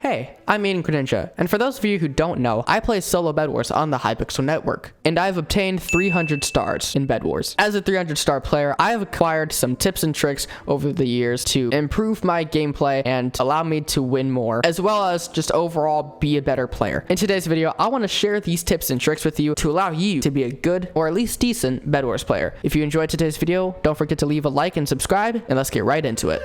Hey, I'm Aidan, and for those of you who don't know, I play solo Bedwars on the Hypixel network, and I've obtained 300 stars in Bedwars. As a 300-star player, I have acquired some tips and tricks over the years to improve my gameplay and allow me to win more, as well as just overall be a better player. In today's video, I want to share these tips and tricks with you to allow you to be a good, or at least decent, Bedwars player. If you enjoyed today's video, don't forget to leave a like and subscribe, and let's get right into it.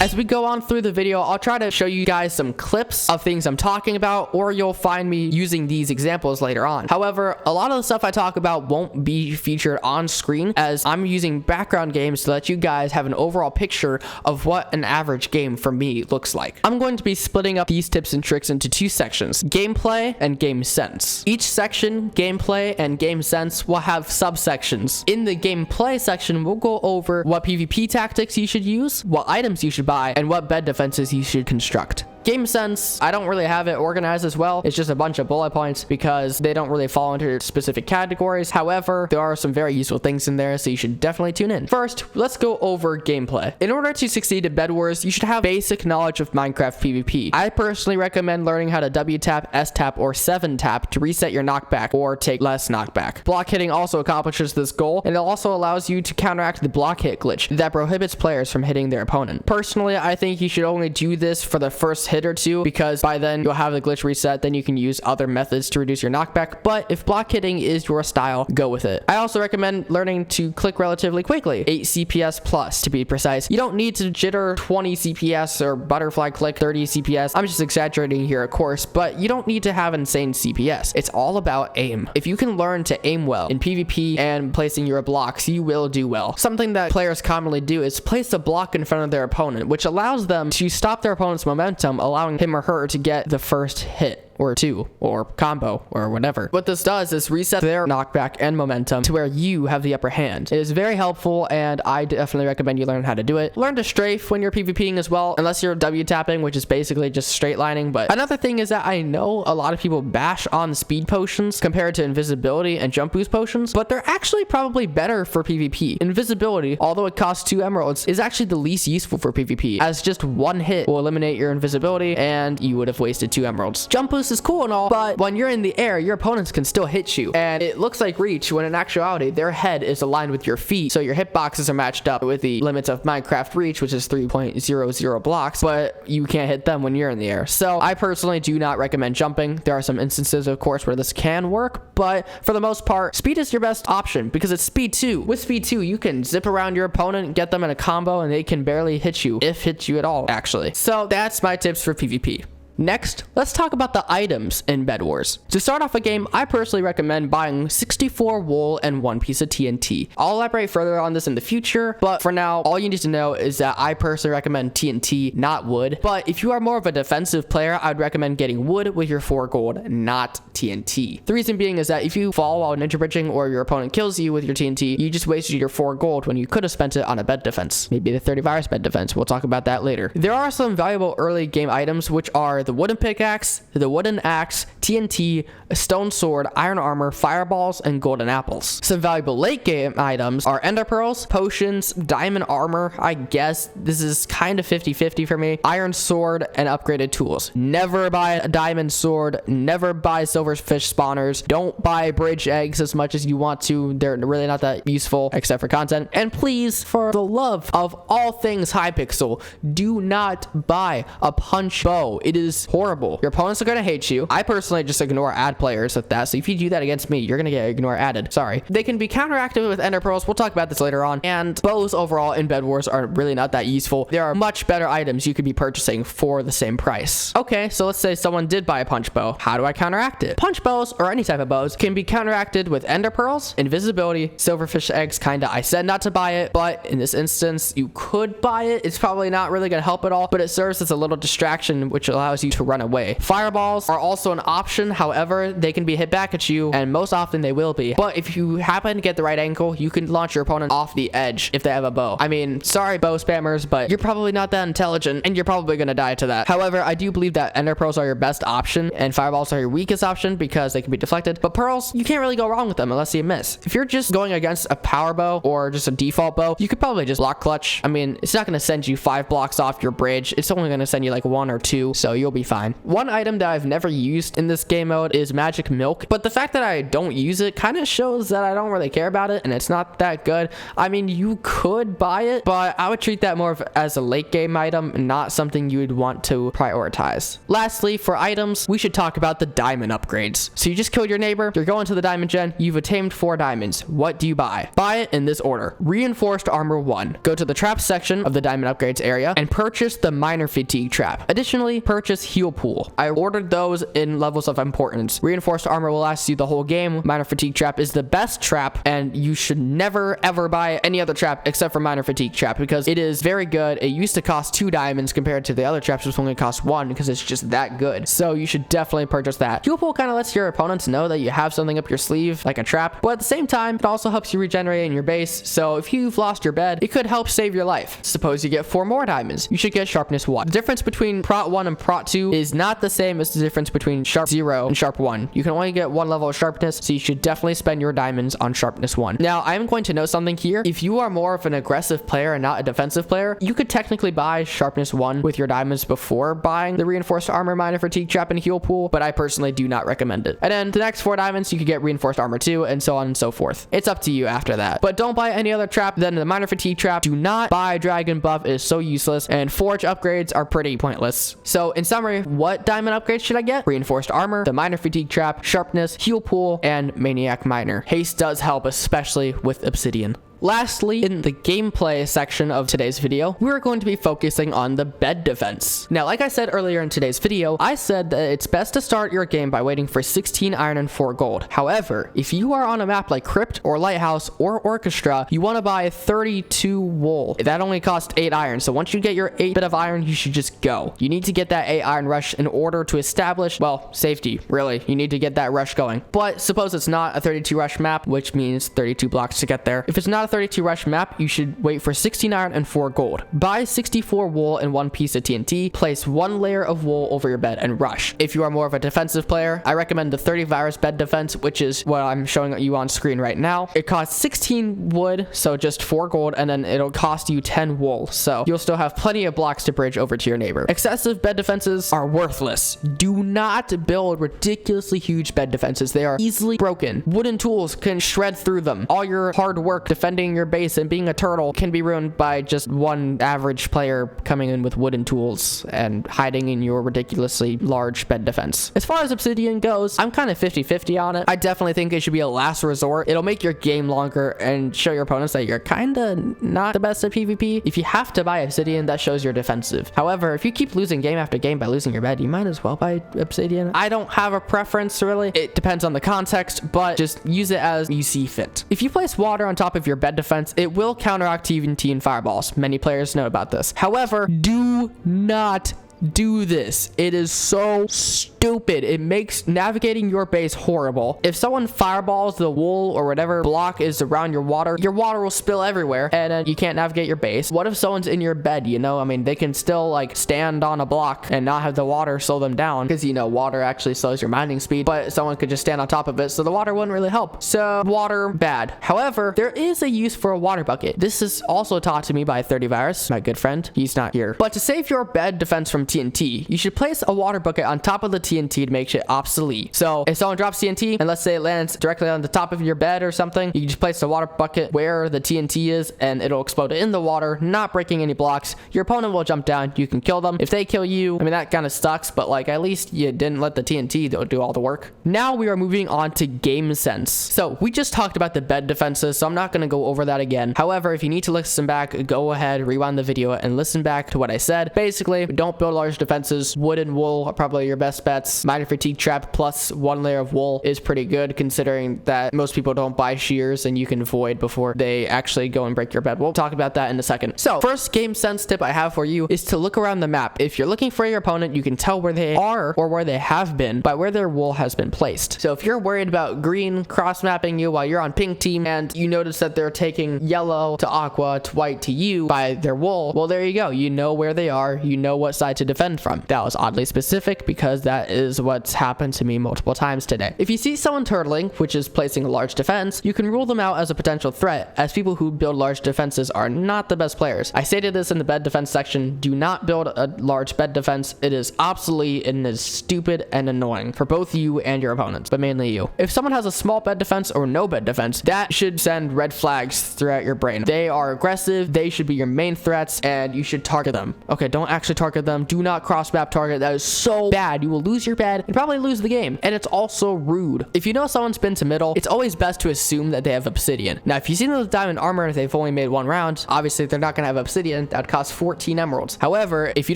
As we go on through the video, I'll try to show you guys some clips of things I'm talking about, or you'll find me using these examples later on. However, a lot of the stuff I talk about won't be featured on screen, as I'm using background games to let you guys have an overall picture of what an average game for me looks like. I'm going to be splitting up these tips and tricks into two sections, gameplay and game sense. Each section, gameplay and game sense, will have subsections. In the gameplay section, we'll go over what PvP tactics you should use, what items you should buy, and what bed defenses you should construct. Game sense, I don't really have it organized as well. It's just a bunch of bullet points because they don't really fall into specific categories. However, there are some very useful things in there, so you should definitely tune in. First, let's go over gameplay. In order to succeed at Bedwars, you should have basic knowledge of Minecraft PvP. I personally recommend learning how to W-tap, S-tap, or 7-tap to reset your knockback or take less knockback. Block hitting also accomplishes this goal, and it also allows you to counteract the block hit glitch that prohibits players from hitting their opponent. Personally, I think you should only do this for the first hit or two, because by then you'll have the glitch reset, then you can use other methods to reduce your knockback. But if block hitting is your style, go with it. I also recommend learning to click relatively quickly, 8 CPS plus to be precise. You don't need to jitter 20 CPS or butterfly click 30 CPS. I'm just exaggerating here, of course, but you don't need to have insane CPS. It's all about aim. If you can learn to aim well in PvP and placing your blocks, you will do well. Something that players commonly do is place a block in front of their opponent, which allows them to stop their opponent's momentum, allowing him or her to get the first hit or two or combo or whatever. What this does is reset their knockback and momentum to where you have the upper hand. It is very helpful, and I definitely recommend you learn how to do it. Learn to strafe when you're PvPing as well, unless you're W tapping, which is basically just straight lining. But another thing is that I know a lot of people bash on speed potions compared to invisibility and jump boost potions, but they're actually probably better for PvP. Invisibility, although it costs 2 emeralds, is actually the least useful for PvP, as just one hit will eliminate your invisibility and you would have wasted 2 emeralds. Jump boost is cool and all, but when you're in the air, your opponents can still hit you, and it looks like reach when in actuality their head is aligned with your feet, so your hitboxes are matched up with the limits of Minecraft reach, which is 3.00 blocks, but you can't hit them when you're in the air. So I personally do not recommend jumping. There are some instances, of course, where this can work, but for the most part, speed is your best option because it's speed 2. With speed 2, you can zip around your opponent, get them in a combo, and they can barely hit you, if hit you at all, actually. So that's my tips for PvP. Next, let's talk about the items in Bedwars. To start off a game, I personally recommend buying 64 wool and 1 piece of TNT. I'll elaborate further on this in the future, but for now, all you need to know is that I personally recommend TNT, not wood. But if you are more of a defensive player, I'd recommend getting wood with your 4 gold, not TNT. The reason being is that if you fall while ninja bridging or your opponent kills you with your TNT, you just wasted your 4 gold when you could have spent it on a bed defense. Maybe the 30 virus bed defense. We'll talk about that later. There are some valuable early game items, which are the wooden pickaxe, the wooden axe, TNT, a stone sword, iron armor, fireballs, and golden apples. Some valuable late game items are ender pearls, potions, diamond armor. I guess this is kind of 50-50 for me. Iron sword and upgraded tools. Never buy a diamond sword. Never buy silverfish spawners. Don't buy bridge eggs as much as you want to. They're really not that useful except for content. And please, for the love of all things Hypixel, do not buy a punch bow. It is horrible. Your opponents are going to hate you. I personally just ignore ad players with that, so if you do that against me, you're going to get ignore added. Sorry. They can be counteracted with ender pearls. We'll talk about this later on. And bows overall in Bedwars are really not that useful. There are much better items you could be purchasing for the same price. Okay, so let's say someone did buy a punch bow. How do I counteract it? Punch bows, or any type of bows, can be counteracted with ender pearls, invisibility, silverfish eggs, kinda. I said not to buy it, but in this instance, you could buy it. It's probably not really going to help at all, but it serves as a little distraction, which allows cause you to run away. Fireballs are also an option, however, they can be hit back at you, and most often they will be. But if you happen to get the right angle, you can launch your opponent off the edge if they have a bow. I mean, sorry bow spammers, but you're probably not that intelligent, and you're probably gonna die to that. However, I do believe that ender pearls are your best option, and fireballs are your weakest option because they can be deflected. But pearls, you can't really go wrong with them unless you miss. If you're just going against a power bow or just a default bow, you could probably just block clutch. I mean, it's not gonna send you 5 blocks off your bridge. It's only gonna send you like 1 or 2, so you'll be fine. One item that I've never used in this game mode is magic milk, but the fact that I don't use it kind of shows that I don't really care about it and it's not that good. I mean, you could buy it, but I would treat that more as a late game item, not something you would want to prioritize. Lastly, for items, we should talk about the diamond upgrades. So you just killed your neighbor, you're going to the diamond gen, you've attained 4 diamonds. What do you buy? Buy it in this order. Reinforced armor 1. Go to the trap section of the diamond upgrades area and purchase the minor fatigue trap. Additionally, purchase heal pool. I ordered those in levels of importance. Reinforced armor will last you the whole game. Minor fatigue trap is the best trap, and you should never ever buy any other trap except for minor fatigue trap because it is very good. It used to cost 2 diamonds compared to the other traps which only cost 1 because it's just that good. So you should definitely purchase that. Heal pool kind of lets your opponents know that you have something up your sleeve like a trap, but at the same time it also helps you regenerate in your base. So if you've lost your bed, it could help save your life. Suppose you get 4 more diamonds, you should get sharpness 1. The difference between prot 1 and prot 2 is not the same as the difference between sharp 0 and sharp 1. You can only get 1 level of sharpness, so you should definitely spend your diamonds on sharpness 1. Now I'm going to know something here. If you are more of an aggressive player and not a defensive player, you could technically buy sharpness 1 with your diamonds before buying the reinforced armor, minor fatigue trap, and heal pool, but I personally do not recommend it. And then the next 4 diamonds you could get reinforced armor 2 and so on and so forth. It's up to you after that. But don't buy any other trap than the minor fatigue trap. Do not buy dragon buff, it is so useless, and forge upgrades are pretty pointless. So in summary, what diamond upgrades should I get? Reinforced armor, the minor fatigue trap, sharpness, heal pool, and maniac miner. Haste does help, especially with obsidian. Lastly, in the gameplay section of today's video, we're going to be focusing on the bed defense. Now, like I said earlier in today's video, I said that it's best to start your game by waiting for 16 iron and 4 gold. However, if you are on a map like Crypt or Lighthouse or Orchestra, you want to buy 32 wool. That only costs 8 iron, so once you get your 8 bit of iron, you should just go. You need to get that 8 iron rush in order to establish, well, safety, really. You need to get that rush going. But suppose it's not a 32 rush map, which means 32 blocks to get there. If it's not a 32 rush map, you should wait for 16 iron and 4 gold. Buy 64 wool and 1 piece of TNT. Place 1 layer of wool over your bed and rush. If you are more of a defensive player, I recommend the 30 virus bed defense, which is what I'm showing you on screen right now. It costs 16 wood, so just 4 gold, and then it'll cost you 10 wool. So you'll still have plenty of blocks to bridge over to your neighbor. Excessive bed defenses are worthless. Do not build ridiculously huge bed defenses. They are easily broken. Wooden tools can shred through them. All your hard work defending your base and being a turtle can be ruined by just one average player coming in with wooden tools and hiding in your ridiculously large bed defense. As far as obsidian goes, I'm kind of 50-50 on it. I definitely think it should be a last resort. It'll make your game longer and show your opponents that you're kind of not the best at PvP. If you have to buy obsidian, that shows you're defensive. However, if you keep losing game after game by losing your bed, you might as well buy obsidian. I don't have a preference really. It depends on the context, but just use it as you see fit. If you place water on top of your bed defense, it will counteract TNT and fireballs. Many players know about this. However, do not do this. It is so stupid. It makes navigating your base horrible. If someone fireballs the wool or whatever block is around your water will spill everywhere and you can't navigate your base. What if someone's in your bed, you know? I mean, they can still like stand on a block and not have the water slow them down because, you know, water actually slows your mining speed, but someone could just stand on top of it, so the water wouldn't really help. So water, bad. However, there is a use for a water bucket. This is also taught to me by 30 Virus, my good friend. He's not here. But to save your bed defense from TNT, you should place a water bucket on top of the TNT to make it obsolete. So if someone drops TNT and let's say it lands directly on the top of your bed or something, you can just place the water bucket where the TNT is and it'll explode in the water, not breaking any blocks. Your opponent will jump down, you can kill them. If they kill you, I mean, that kind of sucks, but like at least you didn't let the TNT do all the work. Now we are moving on to game sense. So we just talked about the bed defenses, so I'm not going to go over that again. However, if you need to listen back, go ahead, rewind the video and listen back to what I said. Basically, don't build a large defenses, wood and wool are probably your best bets. Minor fatigue trap plus 1 layer of wool is pretty good, considering that most people don't buy shears and you can void before they actually go and break your bed. We'll talk about that in a second. So first game sense tip I have for you is to look around the map. If you're looking for your opponent, you can tell where they are or where they have been by where their wool has been placed. So if you're worried about green cross mapping you while you're on pink team and you notice that they're taking yellow to aqua to white to you by their wool, well, there you go. You know where they are. You know what side to defend from. That was oddly specific because that is what's happened to me multiple times today. If you see someone turtling, which is placing a large defense, you can rule them out as a potential threat, as people who build large defenses are not the best players. I stated this in the bed defense section. Do not build a large bed defense. It is obsolete and is stupid and annoying for both you and your opponents, but mainly you. If someone has a small bed defense or no bed defense, that should send red flags throughout your brain. They are aggressive. They should be your main threats and you should target them. Okay, don't actually target them. Do not cross map target. That is so bad. You will lose your bed and probably lose the game. And it's also rude. If you know someone's been to middle, it's always best to assume that they have obsidian. Now, if you see them with diamond armor, they've only made 1 round. Obviously, they're not going to have obsidian. That would cost 14 emeralds. However, if you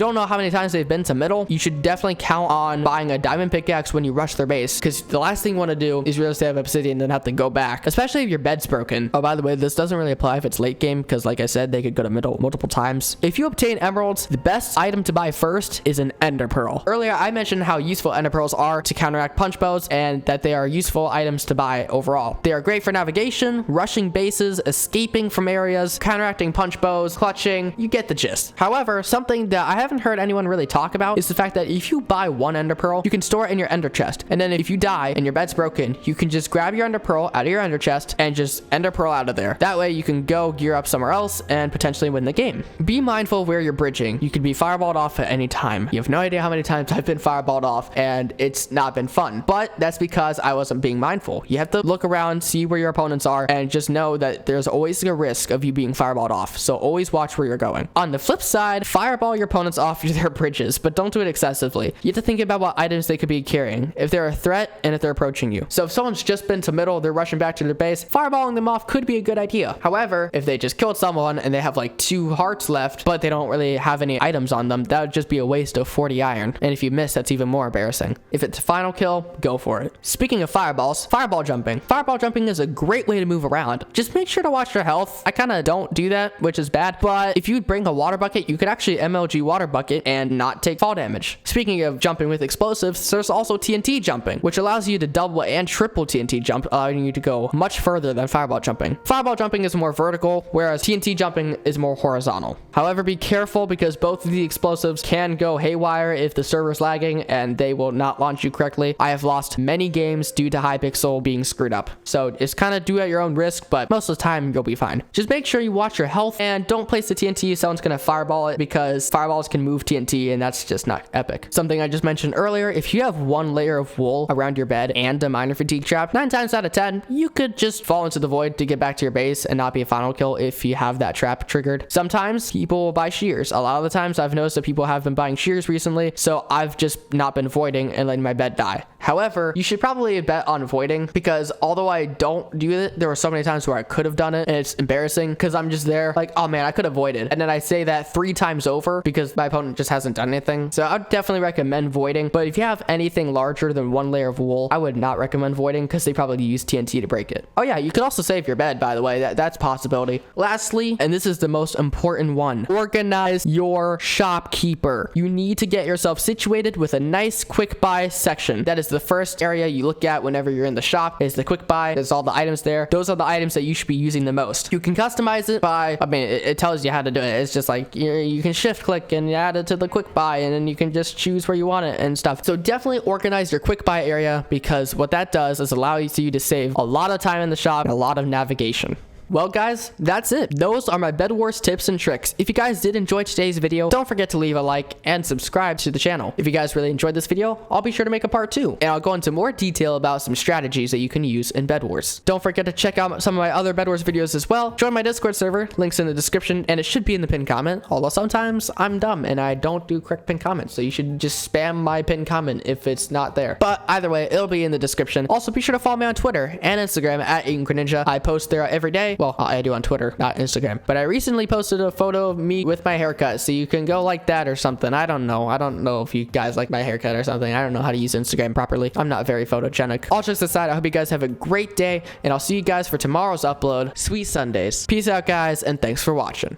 don't know how many times they've been to middle, you should definitely count on buying a diamond pickaxe when you rush their base, because the last thing you want to do is realize they have obsidian and then have to go back, especially if your bed's broken. Oh, by the way, this doesn't really apply if it's late game, because like I said, they could go to middle multiple times. If you obtain emeralds, the best item to buy first is an ender pearl. Earlier, I mentioned how useful ender pearls are to counteract punch bows and that they are useful items to buy overall. They are great for navigation, rushing bases, escaping from areas, counteracting punch bows, clutching. You get the gist. However, something that I haven't heard anyone really talk about is the fact that if you buy 1 ender pearl, you can store it in your ender chest. And then if you die and your bed's broken, you can just grab your ender pearl out of your ender chest and just ender pearl out of there. That way you can go gear up somewhere else and potentially win the game. Be mindful of where you're bridging. You could be fireballed off at any time. You have no idea how many times I've been fireballed off and it's not been fun, but that's because I wasn't being mindful. You have to look around, see where your opponents are, and just know that there's always a risk of you being fireballed off. So always watch where you're going. On the flip side, fireball your opponents off their bridges, but don't do it excessively. You have to think about what items they could be carrying, if they're a threat, and if they're approaching you. So if someone's just been to middle, they're rushing back to their base, fireballing them off could be a good idea. However, if they just killed someone and they have like 2 hearts left, but they don't really have any items on them, that would just be a waste of 40 iron. And if you miss, that's even more embarrassing. If it's a final kill, go for it. Speaking of fireballs, fireball jumping. Fireball jumping is a great way to move around. Just make sure to watch your health. I kind of don't do that, which is bad, but if you bring a water bucket, you could actually MLG water bucket and not take fall damage. Speaking of jumping with explosives, there's also TNT jumping, which allows you to double and triple TNT jump, allowing you to go much further than fireball jumping. Fireball jumping is more vertical, whereas TNT jumping is more horizontal. However, be careful because both of the explosives can go haywire if the server's lagging and they will not launch you correctly. I have lost many games due to Hypixel being screwed up. So it's kind of do at your own risk, but most of the time you'll be fine. Just make sure you watch your health and don't place the TNT if someone's gonna fireball it, because fireballs can move TNT and that's just not epic. Something I just mentioned earlier, if you have 1 layer of wool around your bed and a minor fatigue trap, 9 times out of 10, you could just fall into the void to get back to your base and not be a final kill if you have that trap triggered. Sometimes people will buy shears. A lot of the times I've noticed that people have been buying shears recently, so I've just not been voiding and letting my bed die. However, you should probably bet on voiding, because although I don't do it, there were so many times where I could have done it and it's embarrassing because I'm just there like, oh man, I could have voided. And then I say that 3 times over because my opponent just hasn't done anything. So I'd definitely recommend voiding. But if you have anything larger than 1 layer of wool, I would not recommend voiding because they probably use TNT to break it. Oh yeah, you could also save your bed, by the way. That's a possibility. Lastly, and this is the most important one, organize your shopkeeper. You need to get yourself situated with a nice quick buy section. That is the first area you look at whenever you're in the shop, is the quick buy. There's all the items there. Those are the items that you should be using the most. You can customize it by, I mean, it tells you how to do it. It's just like you can shift click and add it to the quick buy, and then you can just choose where you want it and stuff. So definitely organize your quick buy area, because what that does is allow you to save a lot of time in the shop and a lot of navigation. Well guys, that's it. Those are my Bedwars tips and tricks. If you guys did enjoy today's video, don't forget to leave a like and subscribe to the channel. If you guys really enjoyed this video, I'll be sure to make a part 2, and I'll go into more detail about some strategies that you can use in Bedwars. Don't forget to check out some of my other Bedwars videos as well. Join my Discord server, links in the description, and it should be in the pinned comment, although sometimes I'm dumb and I don't do correct pinned comments, so you should just spam my pinned comment if it's not there. But either way, it'll be in the description. Also, be sure to follow me on Twitter and Instagram at Aidan. I post there every day, recently, well, I do on Twitter, not Instagram, but I recently posted a photo of me with my haircut, so you can go like that or something. I don't know if you guys like my haircut or something. I don't know how to use Instagram properly. I'm not very photogenic. All jokes aside, I hope you guys have a great day, and I'll see you guys for tomorrow's upload. Sweet Sundays. Peace out, guys, and thanks for watching.